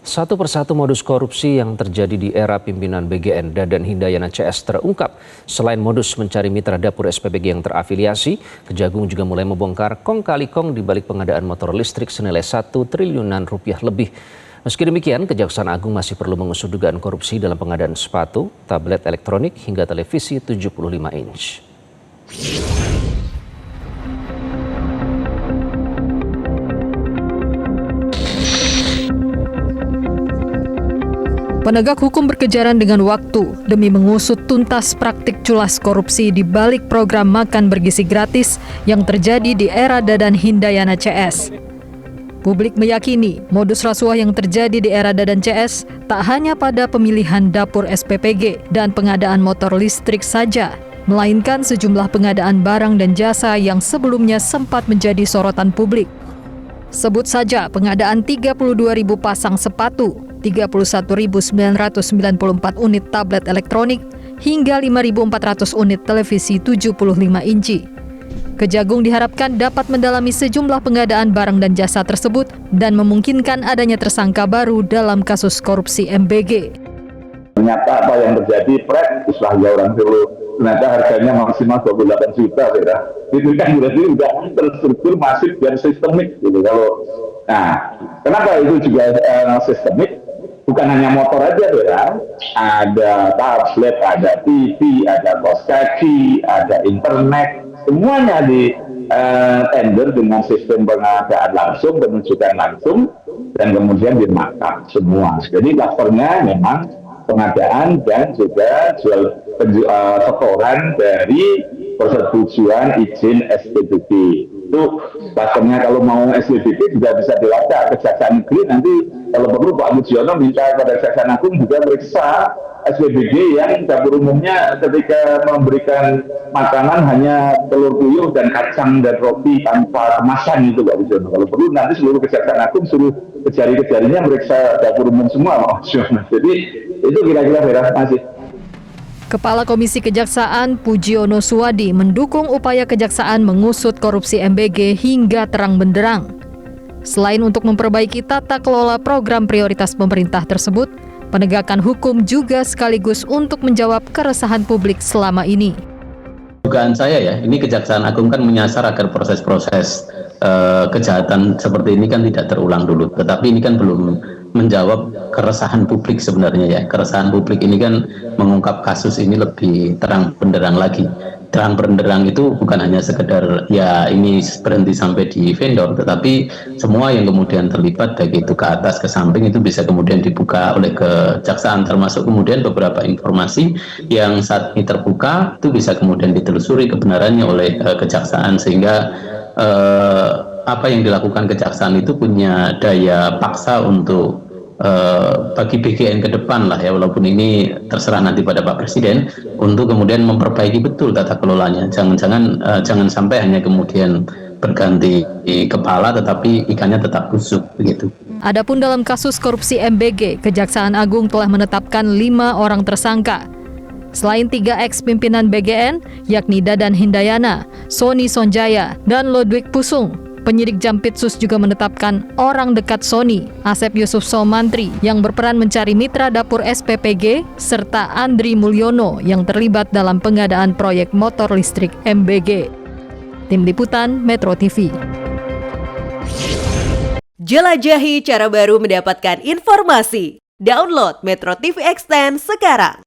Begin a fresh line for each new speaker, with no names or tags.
Satu persatu modus korupsi yang terjadi di era pimpinan BGN Dadan Hindayana CS terungkap. Selain modus mencari mitra dapur SPBG yang terafiliasi, Kejagung juga mulai membongkar kong kali kong di balik pengadaan motor listrik senilai 1 triliunan rupiah lebih. Meski demikian, Kejaksaan Agung masih perlu mengusut dugaan korupsi dalam pengadaan sepatu, tablet elektronik hingga televisi 75 inch.
Penegak hukum berkejaran dengan waktu demi mengusut tuntas praktik culas korupsi di balik program makan bergizi gratis yang terjadi di era Dadan Hindayana CS. Publik meyakini modus rasuah yang terjadi di era Dadan CS tak hanya pada pemilihan dapur SPPG dan pengadaan motor listrik saja, melainkan sejumlah pengadaan barang dan jasa yang sebelumnya sempat menjadi sorotan publik. Sebut saja pengadaan 32.000 pasang sepatu, 31.994 unit tablet elektronik, hingga 5.400 unit televisi 75 inci. Kejagung diharapkan dapat mendalami sejumlah pengadaan barang dan jasa tersebut dan memungkinkan adanya tersangka baru dalam kasus korupsi MBG.
Ternyata apa yang terjadi, istilahnya orang dulu, ternyata harganya maksimal 28 juta, ya. Itu kan berarti udah terstruktur masif dan sistemik gitu. Nah, kenapa itu juga sistemik? Bukan hanya motor aja, ya. Ada tablet, ada TV, ada kaos kaki, ada internet, semuanya di tender dengan sistem pengadaan langsung, penunjukan langsung, dan kemudian dimakan semua. Jadi klasternya memang pengadaan dan juga setoran dari persetujuan izin SPBG. Itu klasternya. Kalau mau SPBG juga bisa dilacak Kejaksaan Negeri. Nanti kalau perlu Pak Mujiono minta kepada Kejaksaan Agung juga periksa SPBG yang dapur umumnya ketika memberikan makanan hanya telur puyuh dan kacang dan roti tanpa kemasan itu Pak Mujiono. Kalau perlu nanti seluruh Kejaksaan Agung suruh kejari-kejarinya meriksa dapur umum semua Pak Mujiono. Jadi itu kira-kira beres masih.
Kepala Komisi Kejaksaan Pujiono Suwadi mendukung upaya Kejaksaan mengusut korupsi MBG hingga terang benderang. Selain untuk memperbaiki tata kelola program prioritas pemerintah tersebut, penegakan hukum juga sekaligus untuk menjawab keresahan publik selama ini.
Dugaan saya ya, ini Kejaksaan Agung kan menyasar agar proses-proses kejahatan seperti ini kan tidak terulang dulu. Tetapi ini kan belum menjawab keresahan publik sebenarnya ya. Keresahan publik ini kan mengungkap kasus ini lebih terang benderang lagi. Terang benderang itu bukan hanya sekedar ya ini berhenti sampai di vendor, tetapi semua yang kemudian terlibat baik itu ke atas ke samping itu bisa kemudian dibuka oleh Kejaksaan, termasuk kemudian beberapa informasi yang saat ini terbuka itu bisa kemudian ditelusuri kebenarannya oleh Kejaksaan, sehingga apa yang dilakukan Kejaksaan itu punya daya paksa untuk bagi BGN ke depan lah ya, walaupun ini terserah nanti pada Pak Presiden untuk kemudian memperbaiki betul tata kelolanya. Jangan sampai hanya kemudian berganti kepala tetapi ikannya tetap busuk begitu.
Adapun dalam kasus korupsi MBG, Kejaksaan Agung telah menetapkan 5 orang tersangka. Selain 3 ex-pimpinan BGN, yakni Dadan Hindayana, Sony Sonjaya, dan Ludwig Pusung, penyidik Jampitsus juga menetapkan orang dekat Sony, Asep Yusuf Somantri, yang berperan mencari mitra dapur SPPG, serta Andri Mulyono yang terlibat dalam pengadaan proyek motor listrik MBG. Tim Liputan Metro TV.
Jelajahi cara baru mendapatkan informasi. Download Metro TV Extend sekarang.